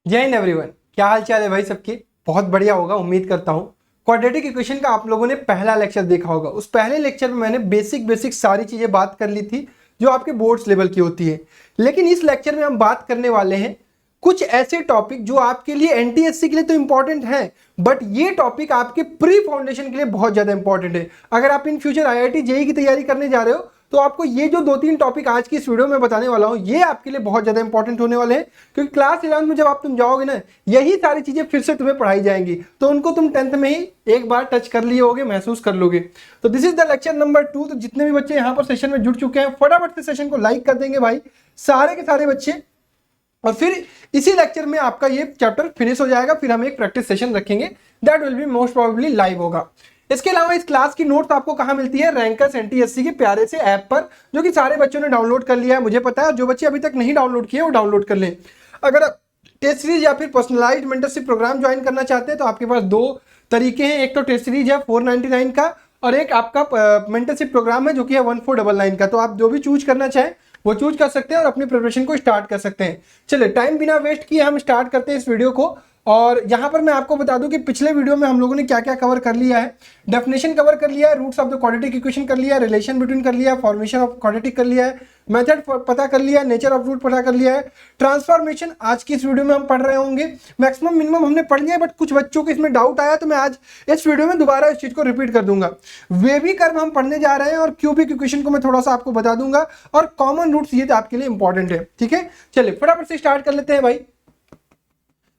जय हिंद एवरीवन। क्या हाल चाल है भाई सबके? बहुत बढ़िया होगा, उम्मीद करता हूँ। क्वाड्रेटिक इक्वेशन का आप लोगों ने पहला लेक्चर देखा होगा। उस पहले लेक्चर में मैंने बेसिक सारी चीजें बात कर ली थी जो आपके बोर्ड्स लेवल की होती है। लेकिन इस लेक्चर में हम बात करने वाले हैं कुछ ऐसे टॉपिक जो आपके लिए एनटीएससी के लिए तो इंपॉर्टेंट है, बट ये टॉपिक आपके प्री फाउंडेशन के लिए बहुत ज्यादा इंपॉर्टेंट है। अगर आप इन फ्यूचर आईआईटी जेईई की तैयारी करने जा रहे हो तो आपको ये जो 2-3 टॉपिक आज की इस वीडियो में बताने वाला हूं ये आपके लिए बहुत ज्यादा इंपॉर्टेंट होने वाले हैं, क्योंकि क्लास 11 में जब तुम जाओगे ना, यही सारी चीजें फिर से तुम्हें पढ़ाई जाएंगी, तो उनको तुम 10th में ही एक बार टच कर लिए होगे, महसूस कर लोगे। तो this is the lecture number 2। तो जितने भी बच्चे यहाँ पर सेशन में जुड़ चुके हैं फटाफट से सेशन को लाइक कर देंगे भाई, सारे के सारे बच्चे। और फिर इसी लेक्चर में आपका ये चैप्टर फिनिश हो जाएगा, फिर हम एक प्रैक्टिस सेशन रखेंगे, that will be most probably live होगा। इसके अलावा इस क्लास की नोट्स आपको कहां मिलती है? रैंकर्स एनटीएससी के प्यारे से ऐप पर, जो कि सारे बच्चों ने डाउनलोड कर लिया है, मुझे पता है। जो बच्चे अभी तक नहीं डाउनलोड किए वो डाउनलोड कर लें। अगर आप टेस्ट सीरीज या फिर पर्सनलाइज्ड मेंटरशिप प्रोग्राम ज्वाइन करना चाहते हैं तो आपके पास दो तरीके हैं। एक तो टेस्ट सीरीज है 499 का, और एक आपका मेंटरशिप प्रोग्राम है जो कि है 1499 का। तो आप जो भी चूज करना चाहें वो चूज कर सकते हैं और अपनी प्रिपरेशन को स्टार्ट कर सकते हैं। चलिए टाइम बिना वेस्ट किए हम स्टार्ट करते हैं इस वीडियो को। और यहां पर मैं आपको बता दूं कि पिछले वीडियो में हम लोगों ने क्या क्या कवर कर लिया है। डेफिनेशन कवर कर लिया है, roots of the quadratic equation कर लिया है, रिलेशन बिटवीन कर लिया है, फॉर्मेशन ऑफ क्वाड्रेटिक कर लिया है, मेथड पता कर लिया है, नेचर ऑफ रूट पता कर लिया है, ट्रांसफॉर्मेशन आज की इस वीडियो में हम पढ़ रहे होंगे। मैक्सिमम मिनिमम हमने पढ़ लिया है, बट कुछ बच्चों को इसमें डाउट आया तो मैं आज इस वीडियो में दोबारा इस चीज को रिपीट कर दूंगा। वेवी कर्व हम पढ़ने जा रहे हैं और क्यूबिक इक्वेशन को मैं थोड़ा सा आपको बता दूंगा, और कॉमन रूट्स ये आपके लिए इंपॉर्टेंट है। ठीक है, चलिए फटाफट से स्टार्ट कर लेते हैं भाई,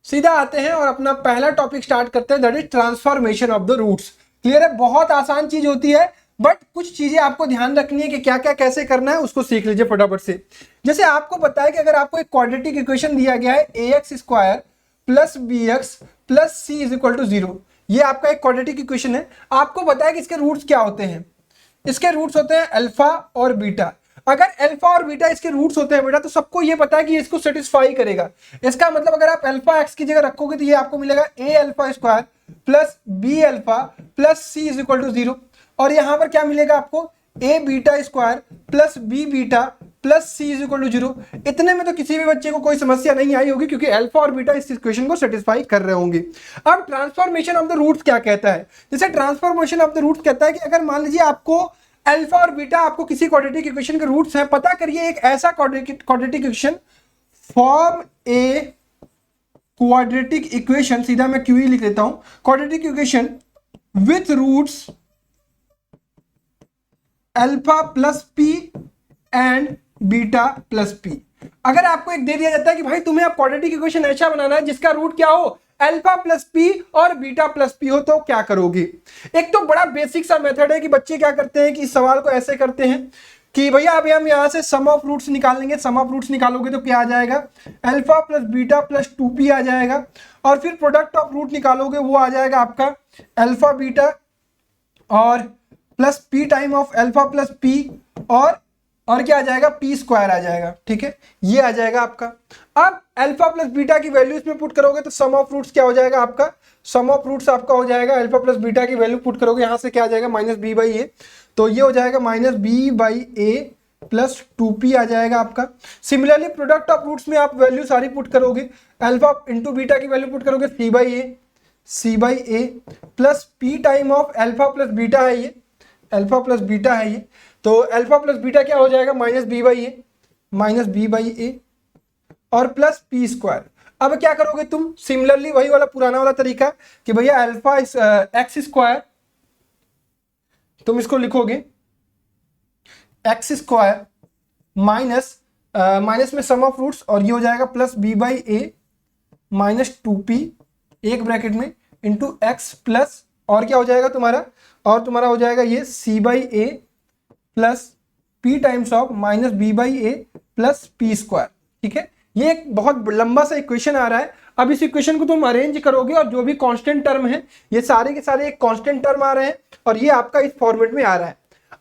सीधा आते हैं और अपना पहला टॉपिक स्टार्ट करते हैं, that is transformation of the roots. Clear है? बहुत आसान चीज होती है, बट कुछ चीजें आपको ध्यान रखनी है कि क्या क्या कैसे करना है, उसको सीख लीजिए फटाफट से। जैसे आपको पता है कि अगर आपको एक क्वाड्रेटिक इक्वेशन दिया गया है ax square plus bx plus c is equal to 0, ये आपका एक क्वाड्रेटिक इक्वेशन है। आपको पता है कि इसके रूट्स क्या होते हैं? इसके रूट्स होते हैं अल्फा और बीटा। अगर अल्फा और बीटा इसके रूट्स होते हैं बेटा, तो सबको ये पता है कि इसको सेटिस्फाई करेगा। इसका मतलब अगर आप अल्फा एक्स की जगह रखोगे तो ये आपको मिलेगा a alpha square plus b alpha plus c is equal to 0, और यहां पर क्या मिलेगा आपको? a beta square plus b beta plus c is equal to 0। इतने में तो किसी भी बच्चे को कोई समस्या नहीं आई होगी, क्योंकि अल्फा और बीटा इस इक्वेशन को सेटिस्फाई कर रहे होंगे। अब ट्रांसफॉर्मेशन ऑफ द रूट्स क्या कहता है? जैसे ट्रांसफॉर्मेशन ऑफ द रूट्स कहता है कि अगर मान लीजिए आपको अल्फा और बीटा, आपको किसी क्वाड्रेटिक इक्वेशन के रूट्स हैं, पता करिए एक ऐसा quadratic equation, form a quadratic equation, सीधा मैं क्यूई लिख देता हूं, quadratic equation with roots alpha plus p and beta plus p. अगर आपको एक दे दिया जाता है कि भाई तुम्हें अब क्वाड्रेटिक इक्वेशन ऐसा बनाना है जिसका रूट क्या हो? अल्फा प्लस पी और बीटा प्लस पी हो, तो क्या करोगे? एक तो बड़ा बेसिक सा मेथड है कि बच्चे क्या करते हैं कि इस सवाल को ऐसे करते हैं कि भैया अभी हम यहां से सम ऑफ रूट्स निकालेंगे। सम ऑफ रूट्स निकालोगे तो क्या आ जाएगा? Alpha plus beta plus 2p आ जाएगा, और फिर प्रोडक्ट ऑफ रूट निकालोगे वो आ जाएगा आपका अल्फा बीटा और plus p time of alpha plus p, और क्या आ जाएगा? पी स्क्वायर आ जाएगा। ठीक है, ये आ जाएगा आपका। अब अल्फा प्लस बीटा की वैल्यू इसमें पुट करोगे तो सम ऑफ रूट्स क्या हो जाएगा आपका? सम ऑफ रूट्स आपका हो जाएगा, अल्फा प्लस बीटा की वैल्यू पुट करोगे, यहां से क्या आ जाएगा? माइनस बी बाई ए, तो ये हो जाएगा minus b by a plus 2p आ जाएगा आपका। सिमिलरली प्रोडक्ट ऑफ रूट्स में आप वैल्यू सारी पुट करोगे, अल्फा इंटू बीटा की वैल्यू पुट करोगे c by a plus p time of alpha plus beta है, ये अल्फा प्लस बीटा है ये, तो अल्फा प्लस बीटा क्या हो जाएगा? माइनस बी बाई ए और प्लस पी स्क्वायर। अब क्या करोगे तुम? सिमिलरली वही वाला पुराना वाला तरीका कि भैया अल्फा एक्स स्क्वायर, तुम इसको लिखोगे एक्स स्क्वायर माइनस में सम ऑफ रूट्स, और ये हो जाएगा plus b by a minus 2p एक ब्रैकेट में इंटू एक्स प्लस, और क्या हो जाएगा तुम्हारा? और तुम्हारा हो जाएगा ये c by a plus p times of minus b by a plus p square. ठीक है, ये एक बहुत लंबा सा इक्वेशन आ रहा है। अब इस इक्वेशन को तुम अरेंज करोगे और जो भी कांस्टेंट टर्म है, ये सारे के सारे एक कांस्टेंट टर्म आ रहे हैं, और ये आपका इस फॉर्मेट में आ रहा है।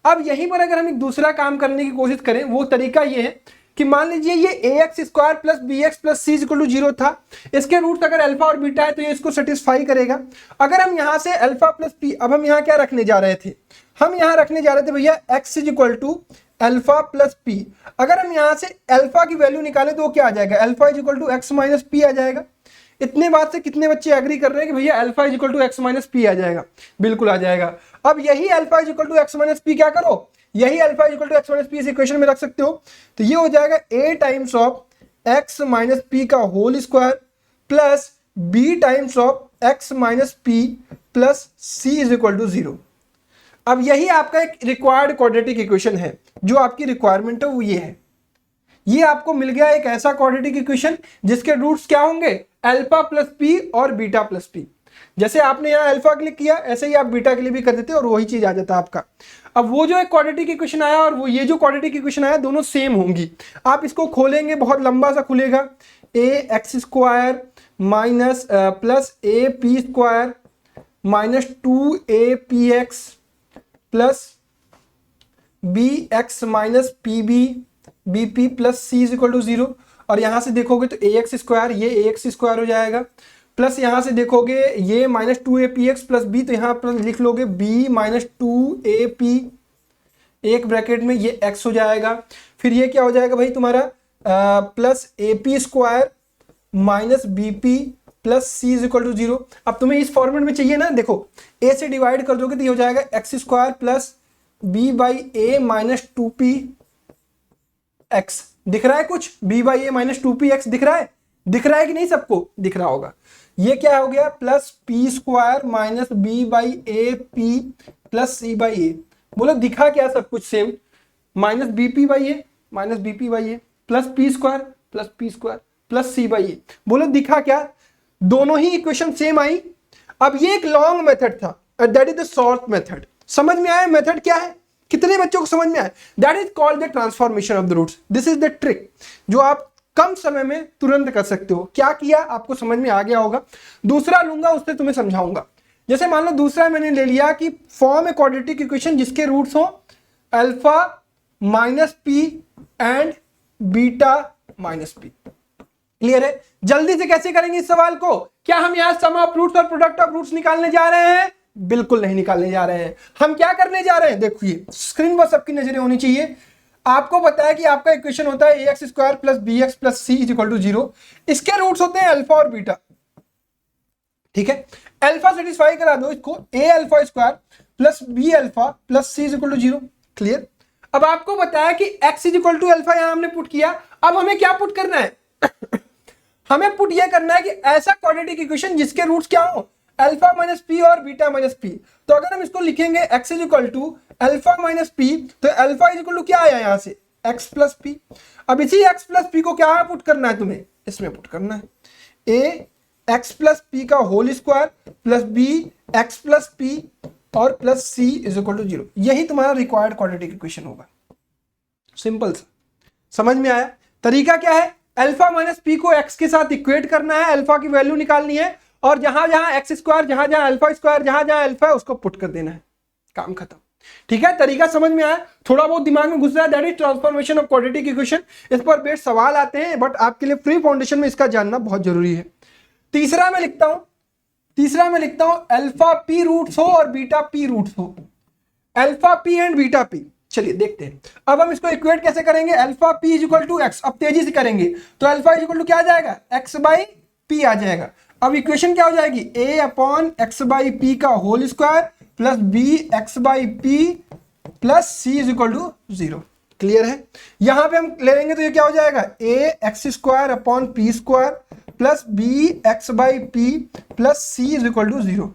अब यहीं पर अगर हम एक दूसरा काम करने की कोशिश करें, वो तरीका ये है कि मान लीजिए ये ax square plus b x plus c equal to 0 था, इसके रूट्स अगर अल्फा और बीटा है तो ये इसको सेटिस्फाई करेगा। अगर हम यहां से अल्फा प्लस पी, अब हम यहां क्या रखने जा रहे थे? हम यहां रखने जा रहे थे भैया x is equal to alpha plus p. अगर हम यहां से अल्फा की वैल्यू निकालें तो क्या आ जाएगा, alpha is equal to x minus p आ जाएगा। इतने बात से कितने बच्चे एग्री कर रहे हैं कि भैया alpha is equal to x minus p आ जाएगा? बिल्कुल आ जाएगा। अब यही alpha is equal to x minus p क्या करो, यही alpha is equal to x minus p इस इक्वेशन में रख सकते हो। तो ये हो जाएगा a times of x minus p का whole square plus b times of x minus p plus c is equal to 0। अब यही आपका एक रिक्वायर्ड क्वाड्रेटिक इक्वेशन है, जो आपकी रिक्वायरमेंट है वो ये है। ये आपको मिल गया एक ऐसा क्वाड्रेटिक इक्वेशन जिसके रूट्स क्या होंगे, अल्फा प्लस पी और बीटा प्लस पी। जैसे आपने यहाँ अल्फा के लिए किया ऐसे ही आप बीटा के लिए भी कर देते और वही चीज आ जाता है आपका। अब वो जो एक क्वाड्रेटिक इक्वेशन आया और वो ये जो क्वाड्रेटिक इक्वेशन आया दोनों सेम होंगी। आप इसको खोलेंगे बहुत लंबा सा खुलेगा, a x square minus plus a p square minus 2apx plus b x minus p b b p plus c is equal to 0। और यहां से देखोगे तो ए एक्स स्क्वायर, ये ए एक्स स्क्वायर हो जाएगा, प्लस यहां से देखोगे ये माइनस 2apx प्लस बी, तो यहां पर लिख लोगे b माइनस 2ap, एक ब्रैकेट में ये x हो जाएगा। फिर ये क्या हो जाएगा भाई तुम्हारा plus a p square minus b p plus c is equal to 0। अब तुम्हें इस फॉर्मेट में चाहिए ना, देखो a से डिवाइड कर दोगे तो ये हो जाएगा x square plus b by a minus 2p x। दिख रहा है कुछ, b by a minus 2p x दिख रहा है, दिख रहा है कि नहीं, सबको दिख रहा होगा। ये क्या हो गया plus p square minus b by a p plus c by a. बोलो दिखा क्या सब कुछ same, minus b p by a minus b p by a plus p square plus c by a. बोलो दिखा क्या, दोनों ही इक्वेशन सेम आई। अब ये एक लॉन्ग मेथड था, that is the short method. समझ में आया मेथड क्या है, कितने बच्चों को समझ में आया? That is called the transformation of the roots. This is the trick जो आप कम समय में तुरंत कर सकते हो। क्या किया आपको समझ में आ गया होगा। दूसरा लूंगा उससे तुम्हें समझाऊंगा। जैसे मान लो दूसरा मैंने ले लिया कि फॉर्म ए क्वाड्रेटिक इक्वेशन जिसके रूट्स हो alpha minus P and beta minus P. Clear है? जल्दी से कैसे करेंगे इस सवाल को? क्या हम यहां सम ऑफ रूट्स और प्रोडक्ट ऑफ रूट्स निकालने जा रहे हैं? बिल्कुल नहीं निकालने जा रहे हैं। हम क्या करने जा रहे हैं, देखिए स्क्रीन पर सबकी नजरें होनी चाहिए। आपको बताया कि आपका इक्वेशन होता है a x square plus b x plus c is equal to 0। इसके रूट्स होते हैं अल्फा और बीटा। ठीक है, अल्फा सेटिस्फाई करा दो इसको, a alpha square plus b alpha plus c is equal to 0। Clear? अब आपको बताया कि x is equal to alpha, यहां हमने पुट किया। अब हमें क्या पुट करना है हमें पुट यह करना है कि ऐसा क्वाड्रेटिक इक्वेशन जिसके रूट्स क्या हो अल्फा माइनस पी और बीटा माइनस पी। तो अगर हम इसको लिखेंगे x is equal to alpha minus p, तो अल्फा इज इक्वल टू क्या आया यहां से एक्स प्लस पी। अब इसी एक्स प्लस पी को क्या पुट करना है तुम्हें, इसमें पुट करना है ए एक्स प्लस पी का whole square plus b x plus p और plus c is equal to 0। यही तुम्हारा रिक्वायर्ड क्वाड्रेटिक इक्वेशन होगा। सिंपल सा, समझ में आया? तरीका क्या है, अल्फा माइनस पी को एक्स के साथ इक्वेट करना है, अल्फा की वैल्यू निकालनी है और जहां जहां एक्स स्क्वायर जहां जहां अल्फा स्क्वायर जहां जहां अल्फा है उसको पुट कर देना है, काम खत्म। ठीक है, तरीका समझ में आया? थोड़ा बहुत दिमाग में घुस रहा है, that is transformation of quadratic equation. इस पर बेस्ड सवाल आते हैं बट आपके लिए फ्री फाउंडेशन में इसका जानना बहुत जरूरी है। तीसरा मैं लिखता हूं अल्फा पी रूट्स हो और बीटा पी रूट्स हो, alpha p and beta p. चलिए देखते हैं। अब हम इसको इक्वेट कैसे करेंगे, alpha p is equal to x. अब तेजी से करेंगे तो अल्फा इज इक्वल टू क्या आ जाएगा, एक्स बाई पी आ जाएगा। अब इक्वेशन क्या हो जाएगी, a upon x by p का whole square plus b x by p plus c is equal to 0। Clear है? यहां पे हम ले लेंगे तो ये क्या हो जाएगा, a x square upon p square plus b x by p plus c is equal to 0।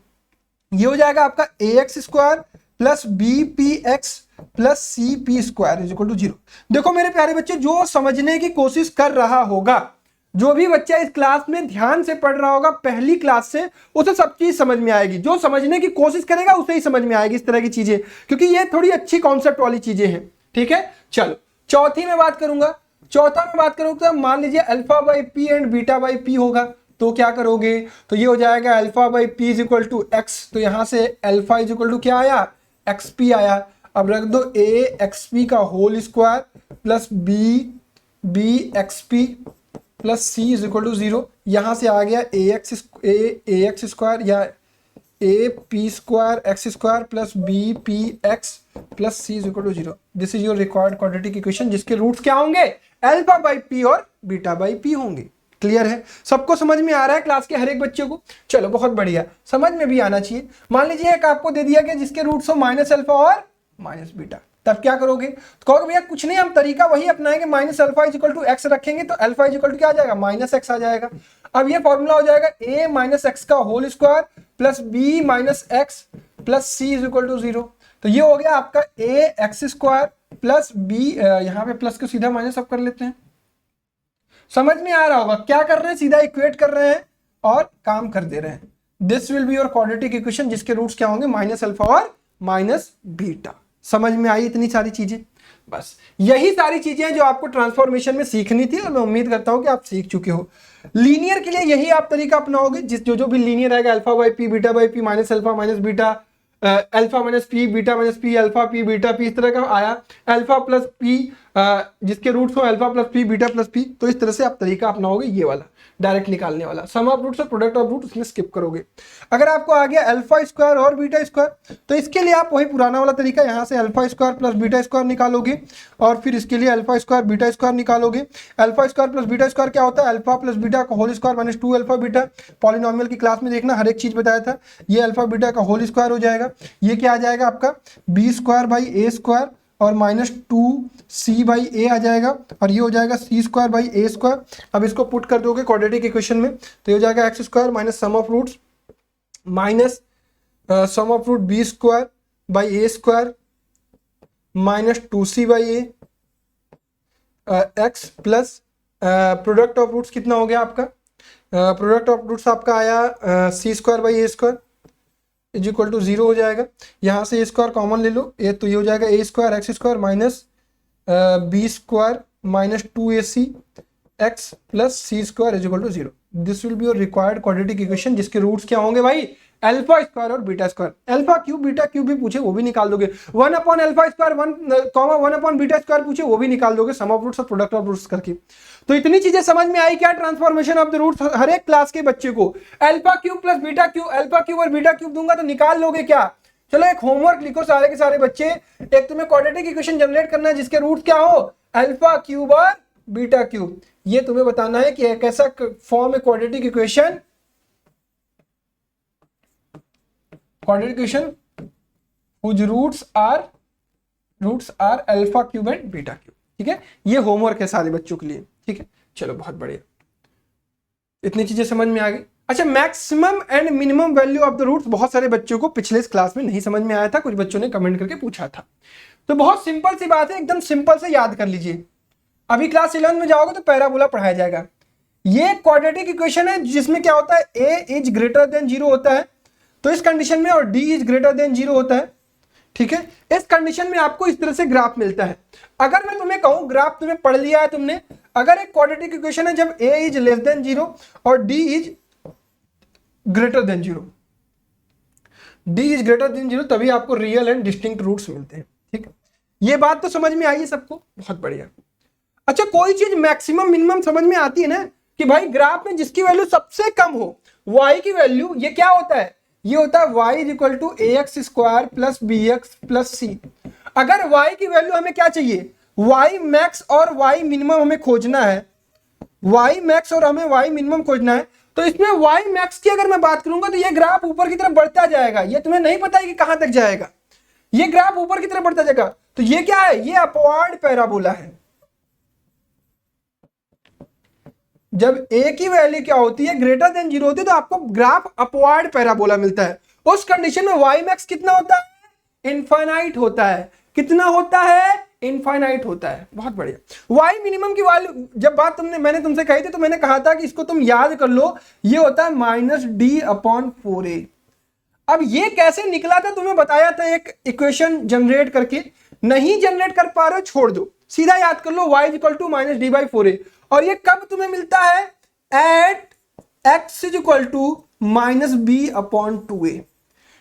ये हो जाएगा आपका a x square plus b p x plus c p square is equal to 0। देखो मेरे प्यारे बच्चे, जो समझने की कोशिश कर रहा होगा, जो भी बच्चा इस क्लास में ध्यान से पढ़ रहा होगा पहली क्लास से, उसे सब चीज समझ में आएगी। जो समझने की कोशिश करेगा उसे ही समझ में आएगी इस तरह की चीजें, क्योंकि ये थोड़ी अच्छी कॉन्सेप्ट वाली चीजें हैं। ठीक है, चलो चौथा में बात करूंगा तो मान लीजिए alpha by p and beta by p होगा, तो क्या करोगे, तो ये हो जाएगा alpha by p is equal to x. तो यहां से अल्फा इज इक्वल टू क्या आया, एक्स पी आया। अब रख दो ए एक्स पी का whole square plus b x p plus c is equal to 0। यहां से आ गया ए एक्स स्क्वायर या a p square x square plus b p x plus c is equal to 0। This is your required quadratic equation जिसके roots क्या होंगे, alpha by p और beta by p होंगे। क्लियर है, सबको समझ में आ रहा है क्लास के हर एक बच्चे को? चलो बहुत बढ़िया, समझ में भी आना चाहिए। मान लीजिए एक आपको दे दिया गया जिसके रूट्स हो माइनस अल्फा और माइनस बीटा, तब क्या करोगे? तो कहोगे भैया कुछ नहीं, हम तरीका वही अपनाएंगे, minus alpha is equal to x रखेंगे तो अल्फा इज इक्वल टू क्या आ जाएगा, माइनस एक्स आ जाएगा। अब ये फॉर्मूला हो जाएगा ए माइनस एक्स का whole square plus b minus x plus c is equal to 0। तो ये हो गया आपका a x square plus b, यहाँ पे प्लस को सीधा माइनस अब कर लेते हैं। समझ में आ रहा होगा क्या कर रहे हैं, सीधा इक्वेट कर रहे हैं और काम कर दे रहे हैं। This will be your quadratic equation जिसके रूट्स क्या होंगे, माइनस अल्फा और माइनस बीटा। समझ में आई इतनी सारी चीजें? बस यही सारी चीजें हैं जो आपको ट्रांसफॉर्मेशन में सीखनी थी और मैं उम्मीद करता हूं कि आप सीख चुके हो। लीनियर के लिए यही आप तरीका अपनाओगे, जिस जो भी लीनियर आएगा, alpha by P beta by P minus alpha minus beta, alpha minus P beta minus P alpha P beta P, इस तरह का आया। अल्फा प्लस पी जिसके रूट्स हो alpha plus P beta plus P, तो इस तरह से आप तरीका अपनाओगे ये वाला डायरेक्ट निकालने वाला। सम ऑफ रूट्स और प्रोडक्ट ऑफ रूट उसमें स्किप करोगे। अगर आपको आ गया अल्फा स्क्वायर और बीटा स्क्वायर, तो इसके लिए आप वही पुराना वाला तरीका, यहाँ से alpha square plus beta square निकालोगे और फिर इसके लिए अल्फा स्क्वायर बीटा स्क्वायर निकालोगे। Alpha square plus beta square क्या होता है, अल्फा प्लस बीटा का whole square minus 2 alpha beta. Polynomial की क्लास में देखना हर एक चीज बताया था। ये अल्फा बीटा का होल स्क्वायर हो जाएगा, ये क्या आ जाएगा आपका b square by a square और माइनस 2c बाई ए आ जाएगा और ये हो जाएगा सी स्क्वायर बाई ए स्क्वायर। अब इसको पुट कर दोगे क्वाड्रेटिक इक्वेशन में तो ये हो जाएगा x square minus sum of roots minus sum of root b square by a square minus 2c by a x plus product of roots कितना हो गया आपका, प्रोडक्ट ऑफ रूट्स आपका आया c square by a square is equal to 0 हो जाएगा। यहाँ से ए स्क्वायर कॉमन ले लो, ए तो ये हो जाएगा a square x square minus b square minus 2ac x plus c square is equal to 0। This will be your required quadratic equation जिसके रूट्स क्या होंगे भाई, अल्फा स्क्वायर और beta square. Alpha cube beta cube भी पूछे वो भी निकाल दोगे, 1 upon alpha square 1 upon beta square पूछे वो भी निकाल दोगे, सम ऑफ रूट्स और प्रोडक्ट ऑफ रूट्स करके। तो इतनी चीजें समझ में आई क्या, ट्रांसफॉर्मेशन ऑफ द रूट्स हर एक क्लास के बच्चे को। Alpha cube plus beta cube, alpha cube और बीटा क्यूब दूंगा तो निकाल लोगे क्या? चलो एक होमवर्क लिखो सारे के सारे बच्चे, एक तुम्हें क्वाड्रेटिक इक्वेशन जनरेट करना है जिसके रूट क्या हो, अल्फा क्यूब और बीटा क्यूब। ये तुम्हें बताना है कि एक ऐसा फॉर्म है quadratic equation, quadratic equation whose roots are alpha cube and beta cube. ठीक है, ये होमवर्क है सारे बच्चों के लिए। ठीक है, चलो बहुत बढ़िया, इतनी चीजें समझ में आ गई। अच्छा, maximum and minimum value of the roots बहुत सारे बच्चों को पिछले क्लास में नहीं समझ में आया था, कुछ बच्चों ने कमेंट करके पूछा था। तो बहुत सिंपल सी बात है, एकदम सिंपल से याद कर लीजिए। अभी क्लास 11 में जाओगे तो पैराबोला पढ़ाया जाएगा। ये क्वाड्रेटिक इक्वेशन है जिसमें क्या होता है, a इज ग्रेटर देन 0 होता है तो इस कंडीशन में, और d इज ग्रेटर देन 0 होता है। ठीक है, इस कंडीशन में आपको इस तरह से ग्राफ मिलता है। अगर मैं तुम्हें कहूं, ग्राफ तुम्हें पढ़ लिया है तुमने, अगर एक क्वाड्रेटिक इक्वेशन है जब a इज लेस देन 0 और d is greater then 0, d is greater then 0, तभी आपको रियल एंड डिस्टिंक्ट रूट्स मिलते हैं। ठीक है, ये बात तो समझ में आई है सबको, बहुत बढ़िया। अच्छा, कोई चीज मैक्सिमम मिनिमम समझ में आती है ना, कि भाई ग्राफ में जिसकी वैल्यू सबसे कम हो, y की वैल्यू, ये क्या होता है, ये होता है y is equal to ax square plus bx plus c। अगर y की वैल्यू हमें क्या चाहिए, y मैक्स और y मिनिमम हमें खोजना है, y मैक्स और हमें y मिनिमम खोजना है, तो इसमें y मैक्स की अगर मैं बात करूंगा तो ये ग्राफ ऊपर की तरफ बढ़ता जाएगा। ये तुम्हें नहीं पता है कि कहां तक जाएगा, ये ग्राफ ऊपर की तरफ बढ़ता जाएगा। तो ये क्या है, ये अपवार्ड पैराबोला है। जब a की वैल्यू क्या होती है, ग्रेटर देन 0 होती है, तो आपको ग्राफ अपवार्ड पैराबोला मिलता है। उस कंडीशन में y मैक्स कितना होता है, इनफाइनाइट होता है। कितना होता है, इनफाइनाइट होता है। बहुत बढ़िया। y मिनिमम की वैल्यू जब बात मैंने तुमसे कही थी तो मैंने कहा था कि इसको तुम याद कर लो, ये होता है माइनस डी अपॉन 4a। अब ये कैसे निकला था तुम्हें बताया था एक इक्वेशन जनरेट करके, नहीं जनरेट कर पा रहे हो छोड़ दो, सीधा याद कर लो y is equal to minus D by 4a। और ये कब तुम्हें मिलता है, at x is equal to minus b upon 2a।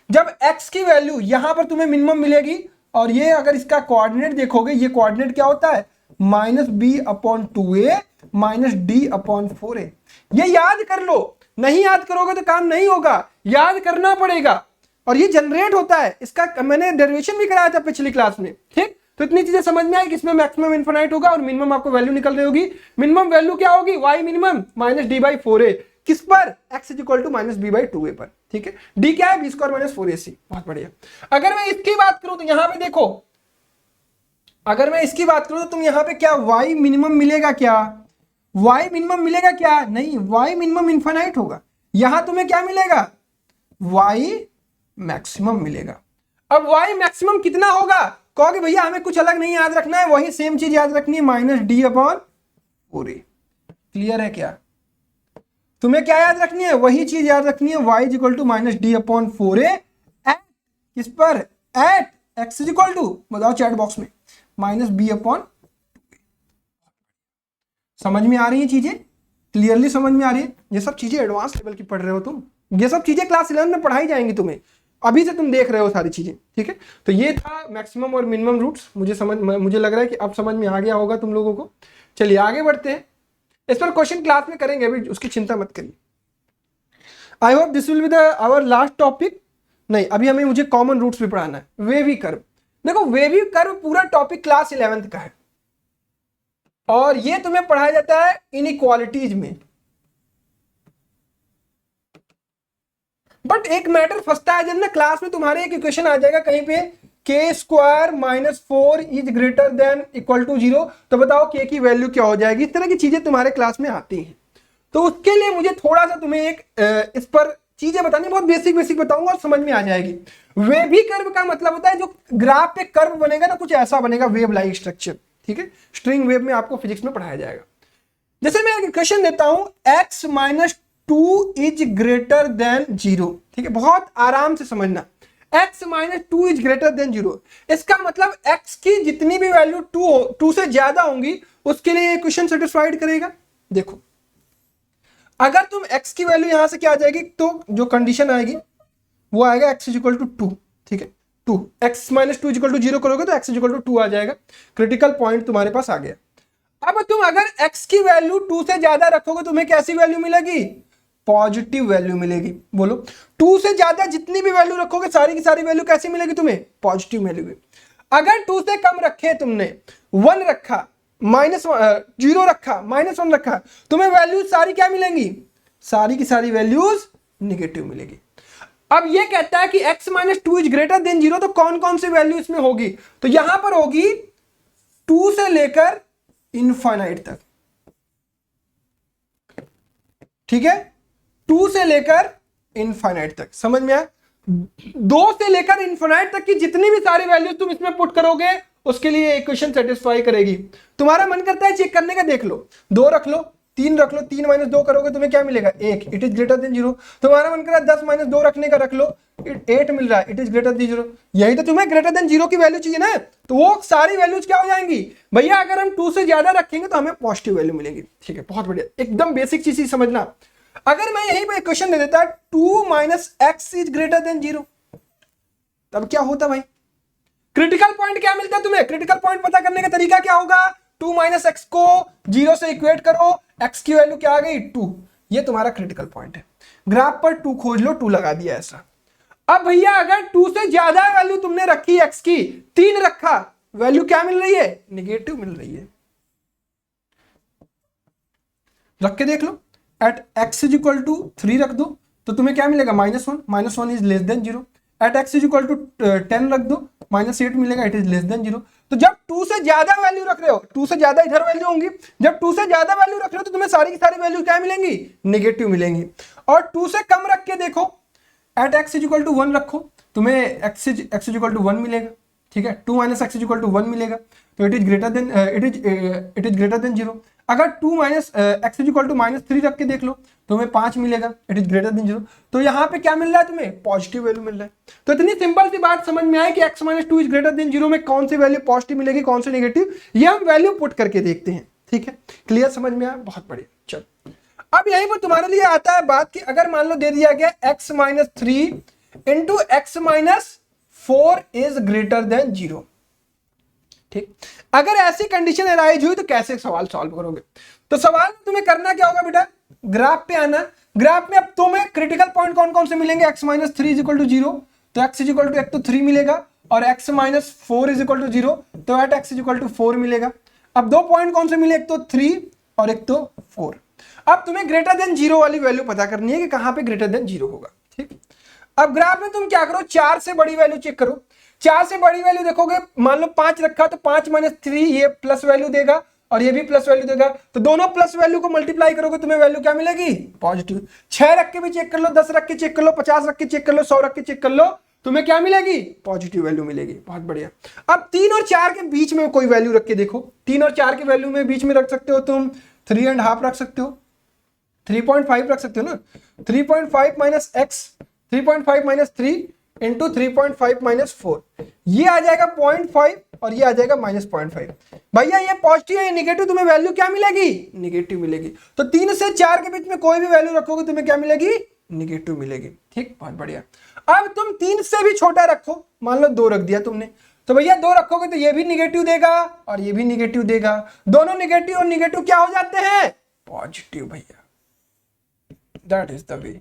जब x की वैल्यू यहां पर तुम्हें मिनिमम मिलेगी, और ये अगर इसका कोऑर्डिनेट देखोगे, ये कोऑर्डिनेट क्या होता है, minus b upon 2a minus D upon 4a। ये याद कर लो, नहीं याद करोगे तो काम नहीं होगा, याद करना पड़ेगा। और ये जनरेट होता है, इसका मैंने डेरिवेशन भी कराया था पिछली क्लास में, ठीक। तो इतनी चीजें समझ में आई कि इसमें मैक्सिमम इनफाइनाइट होगा और मिनिमम आपको वैल्यू निकल रही होगी। मिनिमम वैल्यू क्या होगी, y minimum minus D by 4a, किस पर, x is equal to minus b by 2a पर, ठीक है। d क्या है, बी स्क्वायर माइनस 4ac, बहुत बढ़िया। अगर मैं इसकी बात करूं तो यहां पे देखो, अगर मैं इसकी बात करूं तो तुम यहां पे क्या y मिनिमम मिलेगा, क्या y मिनिमम मिलेगा, क्या नहीं, y मिनिमम इनफाइनाइट होगा। यहां तुम्हें क्या मिलेगा, y मैक्सिमम मिलेगा। अब y मैक्सिमम कितना होगा, कहोगे भैया हमें कुछ अलग नहीं याद रखना है, वही सेम चीज याद रखनी है, minus D upon 4a। Clear है क्या, तुम्हें क्या याद रखनी है, वही चीज याद रखनी है, y is equal to minus D upon 4a at किस पर, at x is equal to, बताओ चैट बॉक्स में, माइनस बी अपॉन। समझ में आ रही है चीजें, क्लियरली समझ में आ रही है। ये सब चीजें एडवांस लेवल की पढ़ रहे हो तुम, ये सब चीजें क्लास 11 में पढ़ाई जाएंगी तुम्हें, अभी से तुम देख रहे हो सारी चीजें, ठीक है। तो ये था मैक्सिमम और मिनिमम रूट्स, मुझे लग रहा है कि अब समझ में आ गया होगा तुम लोगों को। चलिए आगे बढ़ते हैं, इस पर क्वेश्चन क्लास में करेंगे, अभी उसकी चिंता मत करिए। I hope this will be the our last topic. नहीं, अभी हमें मुझे कॉमन रूट्स भी पढ़ाना है। वेवी कर्व, देखो वेवी कर्व पूरा टॉपिक क्लास 11th का है और ये तुम्हें पढ़ाया जाता है इनइक्वालिटीज में। बट एक मैटर फंसता है जब ना क्लास में तुम्हारे एक इक्वेशन आ जाएगा कहीं पे, k square minus 4 is greater than equal to 0, तो बताओ के की वैल्यू क्या हो जाएगी। इस तरह की चीजें तुम्हारे क्लास में आती हैं, तो उसके लिए मुझे थोड़ा सा तुम्हें एक इस पर चीजें बतानी, बहुत बेसिक बेसिक बताऊंगा और समझ में आ जाएगी। वेवी कर्व का मतलब होता है जो ग्राफ पे कर्व बनेगा ना, कुछ ऐसा बनेगा, वेव लाइक स्ट्रक्चर, ठीक है। स्ट्रिंग वेव में आपको फिजिक्स में पढ़ाया जाएगा। जैसे मैं एक क्वेश्चन देता हूं, x minus 2 is greater then 0, ठीक है, बहुत आराम से समझना, x minus 2 is greater then 0, इसका मतलब x की जितनी भी वैल्यू 2 से ज्यादा होंगी उसके लिए क्वेश्चन सेटिस्फाइड करेगा। देखो अगर तुम x की वैल्यू यहां से क्या आ जाएगी, तो जो कंडीशन आएगी वो आएगा x इज इक्वल टू 2, ठीक है, 2, x minus 2 is equal to 0 करोगे तो x इज इक्वल टू 2 आ जाएगा, क्रिटिकल पॉइंट तुम्हारे पास आ गया। अब तुम अगर x की वैल्यू 2 से ज्यादा रखोगे तुम्हें कैसी वैल्यू मिलेगी, पॉजिटिव वैल्यू मिलेगी। बोलो 2 से ज्यादा जितनी भी वैल्यू रखोगे सारी की सारी वैल्यू कैसी मिलेगी तुम्हें, पॉजिटिव मिलेगी। अगर 2 से कम रखे तुमने, 1 रखा, माइनस 0 रखा, माइनस 1 रखा, तुम्हें वैल्यूज सारी क्या मिलेंगी, सारी की सारी वैल्यूज निगेटिव मिलेगी। अब ये कहता है कि x minus 2 is greater then 0, तो कौन कौन सी वैल्यू इसमें होगी, तो यहां पर होगी 2 से लेकर इनफाइनाइट तक, ठीक है, 2 से लेकर इनफाइनाइट तक, समझ में आया। 2 से लेकर इनफाइनाइट तक की जितनी भी सारी वैल्यूज तुम इसमें पुट करोगे उसके लिए इक्वेशन सेटिस्फाई करेगी। तुम्हारा मन करता है चेक करने का, देख लो, 2 रख लो, 3 रख लो, 3 माइनस 2 करोगे तुम्हें क्या मिलेगा, 1, इट इज ग्रेटर देन 0। तुम्हारा मन कर रहा है 10 माइनस 2 रखने का, रख लो, 8 मिल रहा है, इट इज ग्रेटर देन 0। यही तो तुम्हें ग्रेटर देन 0 की वैल्यू चाहिए ना, तो वो सारी वैल्यूज क्या हो जाएंगी भैया, अगर हम 2 से ज्यादा रखेंगे तो हमें पॉजिटिव वैल्यू मिलेगी, ठीक है, बहुत बढ़िया, एकदम बेसिक चीज ही समझना। अगर मैं यही पे क्वेश्चन दे देता 2 minus x is greater then 0, तब क्या होता भाई, क्रिटिकल पॉइंट क्या मिलता है तुम्हें, क्रिटिकल पॉइंट पता करने का तरीका क्या होगा, 2 माइनस एक्स को 0 से इक्वेट करो, x की वैल्यू क्या आ गई 2, ये तुम्हारा क्रिटिकल पॉइंट है। ग्राफ पर 2 खोज लो, 2 लगा दिया ऐसा। अब भैया अगर 2 से ज्यादा वैल्यू तुमने रखी x की, 3 रखा, वैल्यू क्या मिल रही है, निगेटिव मिल रही है। रख के देख लो, at x is equal to 3 रख दो तो तुम्हें क्या मिलेगा, -1, -1 is less than 0। At x is equal to 10 रख दो, -8 मिलेगा, इट इज लेस देन 0। तो जब 2 से ज्यादा वैल्यू रख रहे हो, 2 से ज्यादा इधर वैल्यू होंगी, जब 2 से ज्यादा वैल्यू रख रहे हो तो तुम्हें सारी की सारी वैल्यू क्या मिलेंगी, नेगेटिव मिलेंगी। और 2 से कम रख के देखो, at x is equal to 1 रखो, तुम्हें x इज इक्वल टू 1 मिलेगा, ठीक है, 2 minus x is equal to 1 मिलेगा, तो इट इज ग्रेटर देन 0। अगर 2 minus x is equal to -3 रख के देख लो, तुम्हें 5 मिलेगा, इट इज ग्रेटर देन 0। तो यहाँ पे क्या मिल रहा है तुम्हें, पॉजिटिव वैल्यू मिल रहा है। तो इतनी सिंपल सी बात समझ में आए कि x minus 2 is greater then 0 में कौन सी वैल्यू पॉजिटिव मिलेगी, कौन सी नेगेटिव, ये हम वैल्यू पुट करके देखते हैं, ठीक है, क्लियर, समझ में आया, बहुत बढ़िया। चलो अब यहीं पर तुम्हारे लिए आता है बात कि अगर मान लो दे दिया गया x minus 3 into x minus 4 is greater then 0, ठीक, अगर ऐसी कंडीशन अराइज हुई तो कैसे सवाल सॉल्व करोगे। तो सवाल में तुम्हें करना क्या होगा बेटा, ग्राफ पे आना, ग्राफ में अब तुम्हें क्रिटिकल पॉइंट कौन कौन से मिलेंगे, x minus 3 is equal to 0, तो x इज इक्वल टू एक तो 3 मिलेगा और x minus 4 is equal to 0, तो at x is equal to 4 मिलेगा। अब दो पॉइंट कौन से मिले, एक तो 3 और एक तो 4। अब तुम्हें ग्रेटर देन 0 वाली वैल्यू पता करनी है कि कहां पे ग्रेटर देन 0 होगा। ठीक, अब ग्राफ में तुम क्या करो, 4 से बड़ी वैल्यू चेक करो। 4 से बड़ी वैल्यू देखोगे, मान लो 5 रखा तो 5 माइनस 3 ये प्लस वैल्यू देगा और ये भी प्लस वैल्यू देगा, तो दोनों प्लस वैल्यू को मल्टीप्लाई करोगे तुम्हें वैल्यू क्या मिलेगी, पॉजिटिव। 6 रख के भी चेक कर लो, 10 रख के चेक कर लो, 50 रख के चेक कर लो, 100 रख के चेक कर लो, तुम्हें क्या मिलेगी, पॉजिटिव वैल्यू मिलेगी। बहुत बढ़िया। अब 3 और 4 के बीच में कोई वैल्यू रख के देखो, 3 और 4 के वैल्यू में बीच में रख सकते हो तुम 3.5 रख सकते हो, 3.5 रख सकते हो ना। 3.5 minus x, 3.5 minus 3 into 3.5 minus 4, ये आ जाएगा 0.5 और ये आ जाएगा माइनस 0.5। भैया ये पॉजिटिव है, ये निगेटिव, तुम्हें वैल्यू क्या मिलेगी, निगेटिव मिलेगी। तो 3 से 4 के बीच में कोई भी वैल्यू रखोगे तुम्हें क्या मिलेगी, निगेटिव मिलेगी। ठीक, बहुत बढ़िया। अब तुम 3 से भी छोटा रखो, मान लो 2 रख दिया तुमने, तो भैया 2 रखोगे तो ये भी निगेटिव देगा और ये भी निगेटिव देगा, दोनों निगेटिव और निगेटिव क्या हो जाते हैं, पॉजिटिव। भैया दैट इज द वे।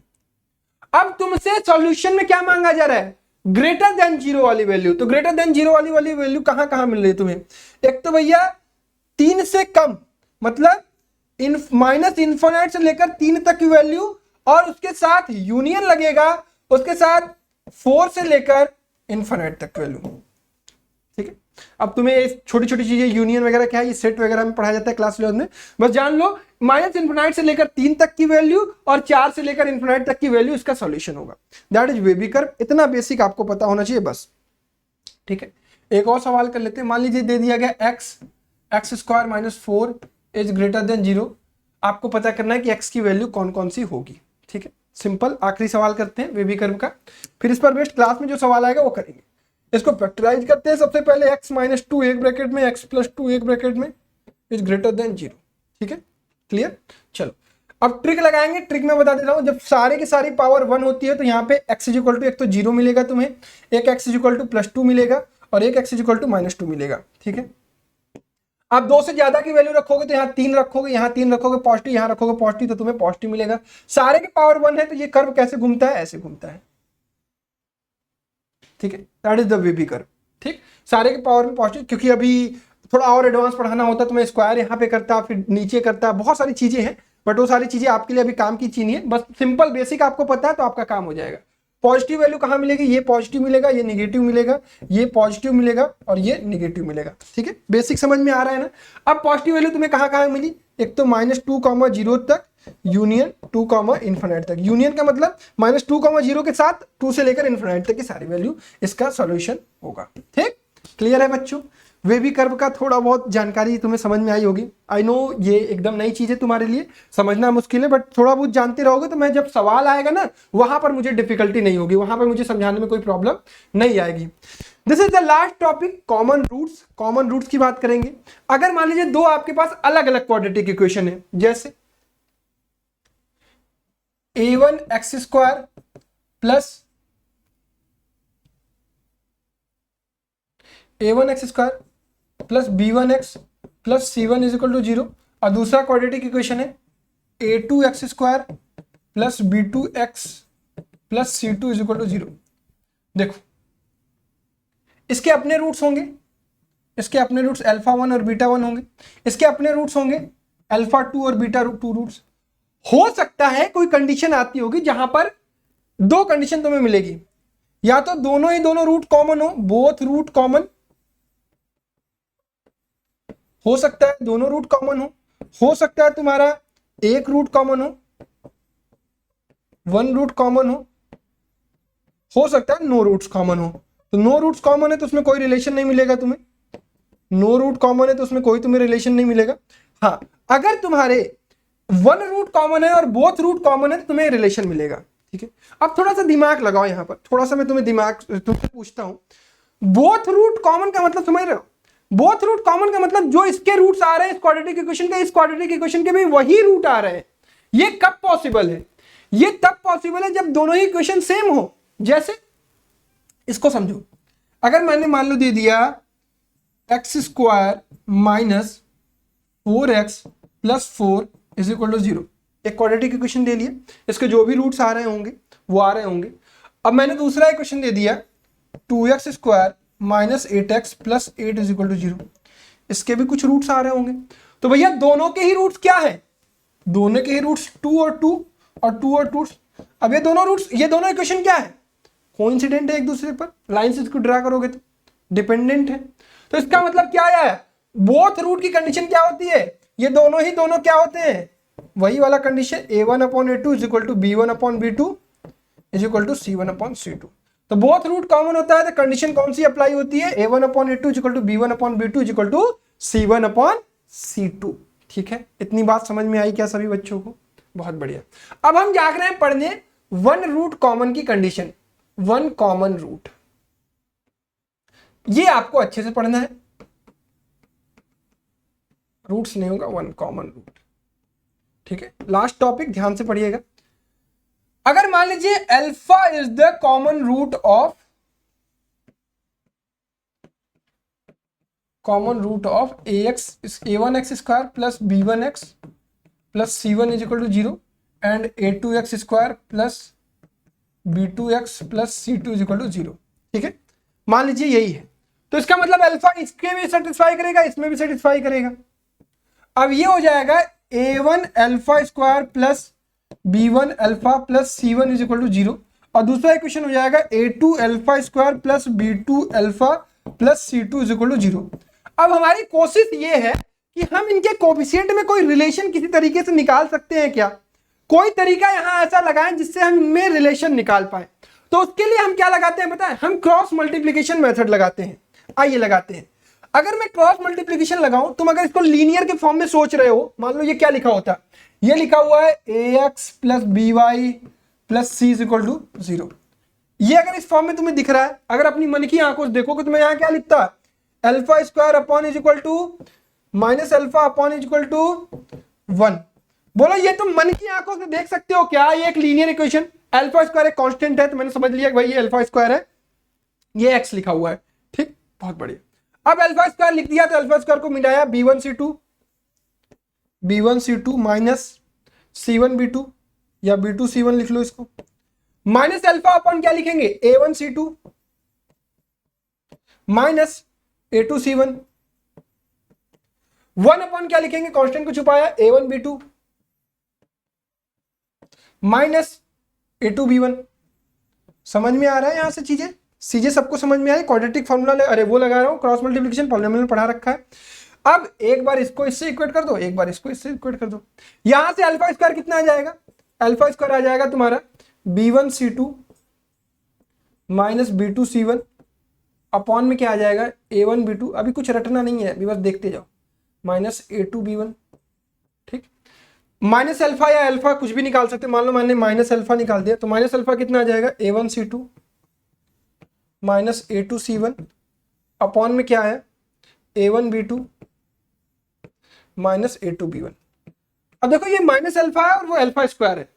अब तुमसे सॉल्यूशन में क्या मांगा जा रहा है, ग्रेटर देन 0 वाली वैल्यू। तो ग्रेटर देन 0 वाली वैल्यू कहां कहां मिल रही है तुम्हें, एक तो भैया 3 से कम, मतलब माइनस इन्फिनिट से लेकर 3 तक की वैल्यू, और उसके साथ यूनियन लगेगा, उसके साथ 4 से लेकर इन्फिनिट तक वैल्यू। ठीक है, अब तुम्हें छोटी छोटी चीजें यूनियन वगैरह क्या है, ये सेट वगैरह में पढ़ाया जाता है क्लास 11 में, बस जान लो माइनस इन्फिनिट से लेकर 3 तक की वैल्यू और 4 से लेकर इन्फिनिट तक की वैल्यू, इसका सॉल्यूशन होगा। That is wavy curve. इतना बेसिक आपको पता होना चाहिए बस। ठीक है, एक और सवाल कर लेते हैं। मान लीजिए दे दिया गया x square minus 4 is greater then 0। आपको पता करना है कि एक्स की वैल्यू कौन कौन सी होगी। ठीक है, सिंपल। आखिरी सवाल करते हैं वेबी कर्व का, फिर इस पर बेस्ट क्लास में जो सवाल आएगा वो करेंगे। इसको फैक्टराइज करते हैं। सबसे पहले x माइनस 2 एक ब्रैकेट में, x प्लस 2 एक ब्रैकेट में इज ग्रेटर देन 0। ठीक है, क्लियर। चलो अब ट्रिक लगाएंगे। ट्रिक में बता दे रहा हूं, जब सारे की सारी पावर 1 होती है तो यहाँ पे x इज इक्वल टू एक तो 0 मिलेगा तुम्हें, एक x is equal to plus 2 मिलेगा और एक x is equal to minus 2 मिलेगा। ठीक है, आप 2 से ज्यादा की वैल्यू रखोगे तो यहाँ 3 रखोगे, यहाँ 3 रखोगे पॉजिटिव, यहाँ रखोगे पॉजिटिव, तो तुम्हें पॉजिटिव मिलेगा। सारे की पावर 1 है तो ये कर्व कैसे घूमता है, ऐसे घूमता है। ठीक है, that is the Baby curve. ठीक, सारे के पावर में पॉजिटिव, क्योंकि अभी थोड़ा और एडवांस पढ़ाना होता तो मैं स्क्वायर यहाँ पे करता, फिर नीचे करता, बहुत सारी चीजें हैं, बट वो सारी चीजें आपके लिए अभी काम की चीज नहीं है। बस सिंपल बेसिक आपको पता है तो आपका काम हो जाएगा। पॉजिटिव वैल्यू कहाँ मिलेगी, ये पॉजिटिव मिलेगा, ये निगेटिव मिलेगा, ये पॉजिटिव मिलेगा और ये निगेटिव मिलेगा। ठीक है, बेसिक समझ में आ रहा है ना। अब पॉजिटिव वैल्यू तुम्हें कहाँ कहाँ मिली, एक तो -2, 0 तक यूनियन 2, इन्फिनिट तक। यूनियन का मतलब -2, 0 के साथ 2 से लेकर इन्फिनिट तक की सारी वैल्यू, इसका सॉल्यूशन होगा। ठीक, क्लियर है बच्चों। वेबी कर्व का थोड़ा बहुत जानकारी तुम्हें समझ में आई होगी। आई नो ये एकदम नई चीज है तुम्हारे लिए, समझना मुश्किल है, बट थोड़ा बहुत जानते रहोगे तो मैं जब सवाल आएगा ना वहां पर मुझे डिफिकल्टी नहीं होगी, वहां पर मुझे समझाने में कोई प्रॉब्लम नहीं आएगी। This is the last topic, common roots. Common roots की बात करेंगे। अगर मान लीजिए दो आपके पास अलग अलग क्वाड्रेटिक इक्वेशन है, जैसे a1x² plus a1x² plus b1x plus c1 is equal to 0, और दूसरा क्वाड्रेटिक इक्वेशन है a2x² plus b2x plus c2 is equal to 0। देखो इसके अपने रूट्स होंगे, इसके अपने रूट्स α1 और β1 होंगे, इसके अपने रूट्स होंगे α2 और β2 रूट्स। हो सकता है कोई कंडीशन आती होगी जहां पर दो कंडीशन तुम्हें मिलेगी, या तो दोनों ही दोनों रूट कॉमन हो, बोथ रूट कॉमन, हो सकता है दोनों रूट कॉमन हो सकता है तुम्हारा एक root common one root common हो सकता है नो रूट्स कॉमन हो। तो नो रूट्स कॉमन है तो उसमें कोई रिलेशन नहीं मिलेगा तुम्हें, नो रूट कॉमन है तो उसमें कोई तुम्हें रिलेशन नहीं मिलेगा। हाँ, अगर तुम्हारे वन रूट कॉमन है और बोथ रूट कॉमन है तो तुम्हें रिलेशन मिलेगा। ठीक है, अब थोड़ा सा दिमाग लगाओ यहां पर, थोड़ा सा मैं तुम्हें पूछता हूं, बोथ रूट कॉमन का मतलब समझ रहे हो? बोथ रूट कॉमन का मतलब जो इसके रूट्स आ रहे हैं इस क्वाड्रेटिक इक्वेशन के, इस क्वाड्रेटिक इक्वेशन के भी वही रूट आ रहे हैं। ये कब पॉसिबल है? ये तब पॉसिबल है जब दोनों ही इक्वेशन सेम हो। जैसे इसको समझो, अगर मैंने मान लो दे दिया x² minus 4x plus 4 is equal to 0, एक क्वाड्रेटिक इक्वेशन दे लिया, इसके जो भी रूट्स आ रहे होंगे वो आ रहे होंगे। अब मैंने दूसरा इक्वेशन दे दिया 2x² minus 8x plus 8 is equal to 0। इसके भी कुछ रूट्स आ रहे होंगे, तो भैया दोनों के ही रूट्स क्या है, दोनों के ही रूट्स 2 और 2 और 2 और 2। अब ये दोनों रूट्स, ये दोनों इक्वेशन क्या है, कोइंसिडेंट है एक दूसरे पर, लाइन से इसको ड्रा करोगे तो डिपेंडेंट है। तो इसका मतलब क्या आया, बोथ रूट की कंडीशन क्या होती है, ये दोनों ही दोनों क्या होते हैं, वही वाला condition a1/a2 is equal to b1/b2 is equal to c1/c2। तो बोथ रूट कॉमन होता है तो कंडीशन कौन सी अप्लाई होती है, a1/a2 is equal to b1/b2 is equal to c1/c2। ठीक है, इतनी बात समझ में आई क्या सभी बच्चों को, बहुत बढ़िया। अब हम जा रहे हैं पढ़ने वन रूट कॉमन की कंडीशन, वन कॉमन रूट, ये आपको अच्छे से पढ़ना है, रूट्स नहीं होगा, वन कॉमन रूट। ठीक है, लास्ट टॉपिक ध्यान से पढ़िएगा। अगर मान लीजिए alpha is the common root of a1x² plus b1x plus c1 is equal to 0 and a2x² plus b2x plus c2 is equal to 0। ठीक है, मान लीजिए यही है, तो इसका मतलब अल्फा इसके भी सेटिस्फाई करेगा, इसमें भी सेटिस्फाई करेगा। अब ये हो जाएगा a1 alpha square plus b1 alpha plus c1 is equal to 0, और दूसरा इक्वेशन हो जाएगा a2 alpha square plus b2 alpha plus c2 is equal to 0। अब हमारी कोशिश ये है कि हम इनके कोफिशिएंट में कोई रिलेशन किसी तरीके से निकाल सकते हैं क्या, कोई तरीका यहां ऐसा लगाएं जिससे हम इनमें रिलेशन निकाल पाए। तो उसके लिए हम क्या लगाते हैं पता है, हम क्रॉस मल्टीप्लीकेशन मेथड लगाते हैं। आइए लगाते हैं। अगर मैं क्रॉस मल्टीप्लीकेशन लगाऊं, तुम अगर इसको लीनियर के फॉर्म में सोच रहे हो, मान लो ये क्या लिखा होता, ये लिखा हुआ है ax plus by plus c is equal to 0। ये अगर इस फॉर्म में तुम्हें दिख रहा है, अगर अपनी मन की आंखों से देखोगे तो मैं यहां क्या लिखता, alpha square upon is equal to minus alpha upon is equal to 1। बोलो ये तुम मन की आंखों से देख सकते हो क्या, ये एक लीनियर इक्वेशन, अल्फा स्क्वायर एक कांस्टेंट है तो मैंने समझ लिया कि भाई ये अल्फा स्क्वायर है, ये x लिखा हुआ है। ठीक, बहुत बढ़िया। अब अल्फा स्क्वायर लिख दिया तो अल्फा स्क्वायर को मिलाया b1c2 माइनस c1b2 या b2c1 लिख लो इसको, माइनस अल्फा अपॉन क्या लिखेंगे a1c2 माइनस a2c1, 1 अपॉन क्या लिखेंगे, कांस्टेंट को छुपाया a1b2 माइनस a2b1। समझ में आ रहा है यहां से चीजें सबको समझ में आई। क्वाड्रेटिक फॉर्मूला अरे वो लगा रहा हूं, क्रॉस मल्टीप्लिकेशन पॉलिनोमियल पढ़ा रखा है। अब एक बार इसको इससे इक्वेट कर दो, एक बार इसको इससे इक्वेट कर दो। यहां से अल्फा स्क्वायर कितना आ जाएगा, अल्फा स्क्वायर आ जाएगा तुम्हारा b1c2 माइनस b2c1 अपॉन में क्या आ जाएगा a1b2, अभी कुछ रटना नहीं है, अभी बस देखते जाओ, माइनस a2b1। ठीक, माइनस अल्फा या अल्फा कुछ भी निकाल सकते, मान लो मैंने माइनस अल्फा निकाल दिया, तो माइनस अल्फा कितना आ जाएगा a1c2 माइनस a2c1 अपॉन में क्या है a1b2 माइनस a2b1। अब देखो ये माइनस अल्फा है और वो अल्फा स्क्वायर है,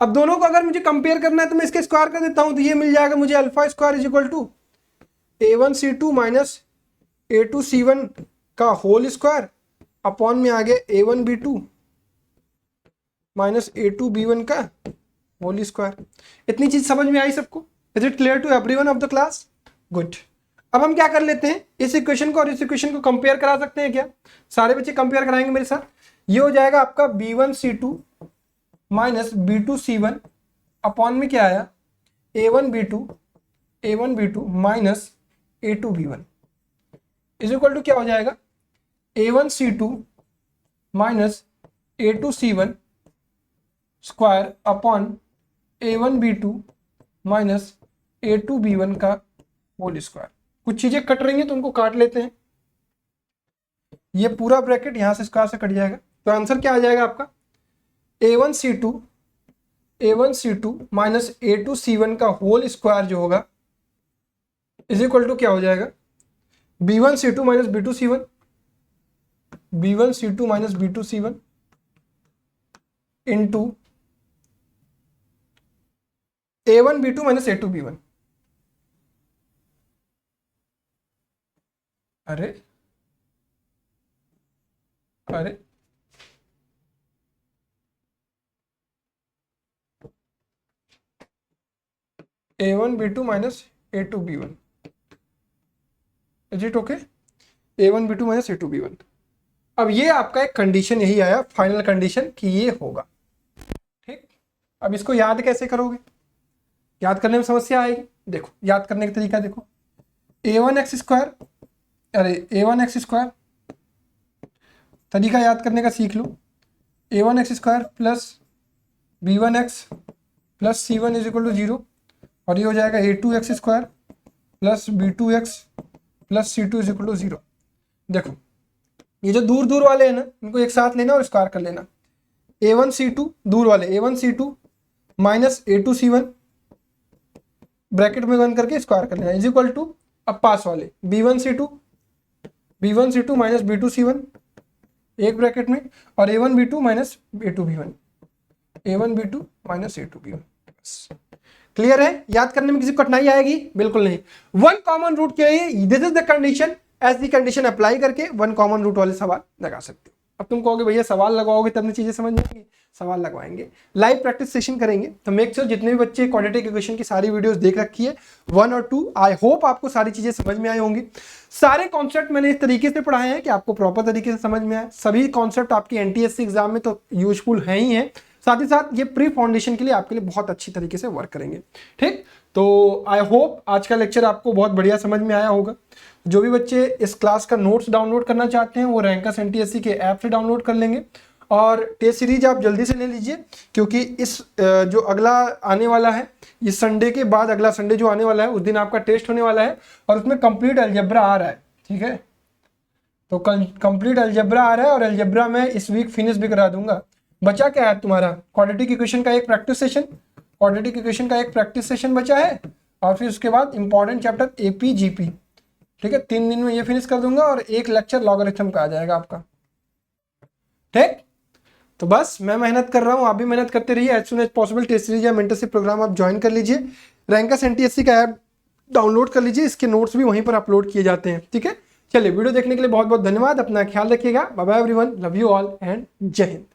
अब दोनों को अगर मुझे कंपेयर करना है तो मैं इसके स्क्वायर कर देता हूं, तो ये मिल जाएगा मुझे alpha square is equal to a1c2 minus a2c1 का होल स्क्वायर अपॉन में आ गया a1b2 माइनस a2b1 का होल स्क्वायर। इतनी चीज समझ में आई सबको? Is it clear to everyone of the class? Good. अब हम क्या कर लेते हैं, इस इक्वेशन को और इस इक्वेशन को कंपेयर करा सकते हैं क्या? सारे बच्चे कंपेयर कराएंगे मेरे साथ। ये हो जाएगा आपका b1c2 माइनस b2c1 अपॉन में क्या आया a1b2 minus a2b1 is equal to क्या हो जाएगा a1c2 minus a2c1 square upon a1b2 minus a2b1 का होल स्क्वायर। कुछ चीजें कट रही हैं तो उनको काट लेते हैं, ये पूरा ब्रैकेट यहां से स्क्वायर से कट जाएगा, तो आंसर क्या आ जाएगा आपका a1c2 माइनस a2c1 का होल स्क्वायर जो होगा इज इक्वल टू क्या हो जाएगा b1c2 minus b2c1 into a1b2 minus a2b1। अरे अरे A1 B2 minus A2 B1, is it okay? A1 B2 minus A2 B1। अब ये आपका एक कंडीशन यही आया, फाइनल कंडीशन कि ये होगा, ठीक। अब इसको याद कैसे करोगे? याद करने में समस्या आएगी। देखो याद करने का तरीका देखो, A1x स्क्वायर, अरे A1x स्क्वायर, तरीका याद करने का सीख लो। A1x square plus B1x plus C1 is equal to 0, और ये हो जाएगा A2x square plus B2x plus C2 is equal to 0। देखो ये जो दूर दूर वाले हैं ना, इनको एक साथ लेना और स्क्वायर कर लेना। A1 C2 दूर वाले, A1 C2 minus A2 C1 bracket में बंद करके स्क्वायर कर लेना, इज इक्वल टू अब पास वाले B1 C2 minus B2 C1 एक ब्रैकेट में, और A1 B2 minus A2 B1, A1 B2 minus A2 B1। Clear है? याद करने में किसी कठिनाई आएगी? बिल्कुल नहीं। वन कॉमन रूट क्या है? This is the condition, as the condition apply करके वन कॉमन रूट वाले सवाल लगा सकते हो। अब तुम कहोगे भैया सवाल लगाओगे तब नहीं चीजें समझ में आएंगी। सवाल लगवाएंगे, लाइव प्रैक्टिस सेशन करेंगे। तो मेक श्योर जितने भी बच्चे क्वाड्रेटिक इक्वेशन की सारी वीडियोस देख रखी है 1 और 2, आई होप आपको सारी चीजें समझ में आई होंगी। सारे कॉन्सेप्ट मैंने इस तरीके से पढ़ाए हैं कि आपको प्रॉपर तरीके से समझ में आए। सभी कॉन्सेप्ट आपकी एनटीएससी एग्जाम में तो यूजफुल है ही है, साथ ही साथ ये प्री फाउंडेशन के लिए आपके लिए बहुत अच्छी तरीके से वर्क करेंगे, ठीक। तो आई होप आज का लेक्चर आपको बहुत बढ़िया समझ में आया होगा। जो भी बच्चे इस क्लास का नोट्स डाउनलोड करना चाहते हैं वो रैंकस एनटीएससी के ऐप से डाउनलोड कर लेंगे, और टेस्ट सीरीज आप जल्दी से ले लीजिए, क्योंकि इस जो अगला आने वाला है, इस संडे के बाद अगला संडे जो आने वाला है उस दिन आपका टेस्ट होने वाला है, और उसमें कंप्लीट अलजेब्रा आ रहा है, ठीक है। तो कंप्लीट अलजेब्रा आ रहा है, और अलजेब्रा में इस वीक फिनिश भी करा दूंगा। बचा क्या है तुम्हारा? क्वाड्रेटिक इक्वेशन का एक प्रैक्टिस सेशन बचा है, और फिर उसके बाद इंपॉर्टेंट चैप्टर एपी जीपी, ठीक है। 3 दिन में ये फिनिश कर दूंगा, और एक लेक्चर लॉगरिथम का आ जाएगा आपका, ठीक। तो बस मैं मेहनत कर रहा हूँ, आप भी मेहनत करते रहिए। As soon as possible test series या मेंटरशिप प्रोग्राम आप ज्वाइन कर लीजिए, रैंकस एनटीएससी का ऐप डाउनलोड कर लीजिए, इसके नोट्स भी वहीं पर अपलोड किए जाते हैं, ठीक है। चलिए वीडियो देखने के लिए बहुत बहुत धन्यवाद, अपना ख्याल रखिएगा, bye bye everyone, love you all and जय हिंद।